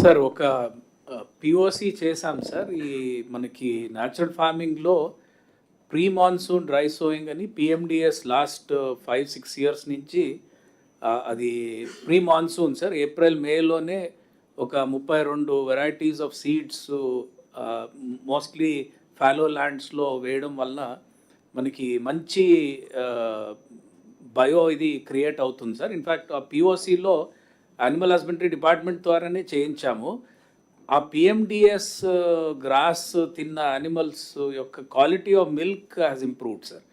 Sir ఒక POC చేశాం sir. ఈ మనకి న్యాచురల్ ఫార్మింగ్లో ప్రీ మాన్సూన్ డ్రై సోయింగ్ అని పిఎండిఎస్ లాస్ట్ 5-6 ఇయర్స్ నుంచి అది ప్రీ మాన్సూన్ సార్. ఏప్రిల్ మేలోనే ఒక 32 varieties of seeds mostly fallow ల్యాండ్స్లో వేయడం వలన మనకి మంచి బయో ఇది క్రియేట్ అవుతుంది సార్. ఇన్ఫ్యాక్ట్ ఆ పిఓసిలో యానిమల్ హస్బెండరీ డిపార్ట్మెంట్ ద్వారానే చేయించాము. ఆ పిఎండిఎస్ గ్రాస్ తిన్న యానిమల్స్ యొక్క quality of milk has improved sir.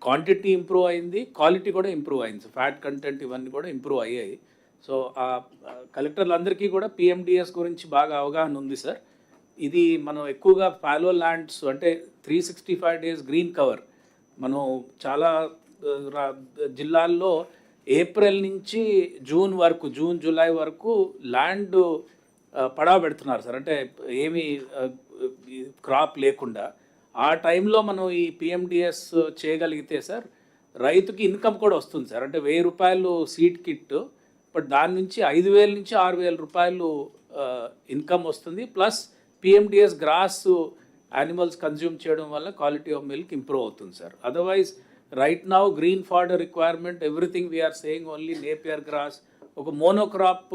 Quantity improve అయింది, క్వాలిటీ కూడా ఇంప్రూవ్ అయింది. ఫ్యాట్ కంటెంట్ ఇవన్నీ కూడా ఇంప్రూవ్ అయ్యాయి. సో ఆ కలెక్టర్లందరికీ కూడా పిఎండిఎస్ గురించి బాగా అవగాహన ఉంది సార్. ఇది మనం ఎక్కువగా ఫాలో ల్యాండ్స్ అంటే 365 డేస్ గ్రీన్ కవర్ మనం చాలా జిల్లాల్లో ఏప్రిల్ నుంచి జూన్ వరకు, జూలై వరకు ల్యాండ్ పడవ పెడుతున్నారు సార్. అంటే ఏమీ క్రాప్ లేకుండా ఆ టైంలో మనం ఈ పిఎండిఎస్ చేయగలిగితే సార్ రైతుకి ఇన్కమ్ కూడా వస్తుంది సార్. అంటే 1000 రూపాయలు సీడ్ కిట్, బట్ దాని నుంచి 5000 నుంచి 6000 రూపాయలు ఇన్కమ్ వస్తుంది. Plus PMDS grass animals consume చేయడం వల్ల క్వాలిటీ ఆఫ్ మిల్క్ ఇంప్రూవ్ అవుతుంది sir. Otherwise right now green fodder requirement everything we are saying only Napier grass. ఒక మోనోక్రాప్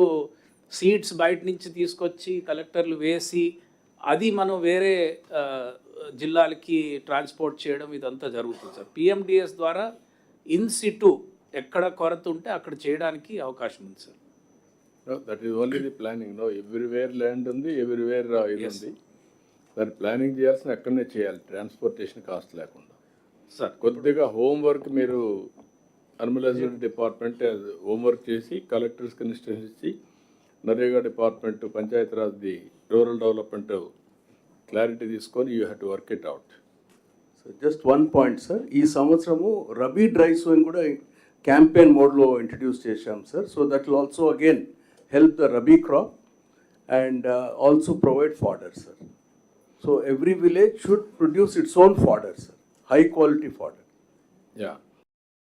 సీడ్స్ బయట నుంచి తీసుకొచ్చి కలెక్టర్లు వేసి అది మనం వేరే జిల్లాలకి ట్రాన్స్పోర్ట్ చేయడం ఇదంతా జరుగుతుంది సార్. పిఎండిఎస్ ద్వారా ఇన్ సిటు ఎక్కడ కొరత ఉంటే అక్కడ చేయడానికి అవకాశం ఉంది sir. That is only the planning. No everywhere land ఉంది, ఎవ్రీవేర్ ఇది ఉంది. దాన్ని ప్లానింగ్ చేయాల్సిన అక్కడనే చేయాలి, ట్రాన్స్పోర్టేషన్ కాస్ట్ లేకుండా సార్. కొద్దిగా హోంవర్క్ మీరు యానిమల్ హస్బెండరీ డిపార్ట్మెంట్ హోంవర్క్ చేసి కలెక్టర్స్కి ఇన్స్ట్రక్షన్స్ ఇచ్చి నరేగా డిపార్ట్మెంట్, పంచాయతీరాజ్ది, రూరల్ డెవలప్మెంట్ క్లారిటీ తీసుకొని you have to work it out. So just one point sir, ఈ సంవత్సరము రబీ డ్రై సోయింగ్ కూడా క్యాంపెయిన్ మోడ్లో ఇంట్రడ్యూస్ చేశాం sir. So that will also again help the rabi crop and also provide fodder sir. So every village should produce its own fodder sir, high quality fodder. Yeah.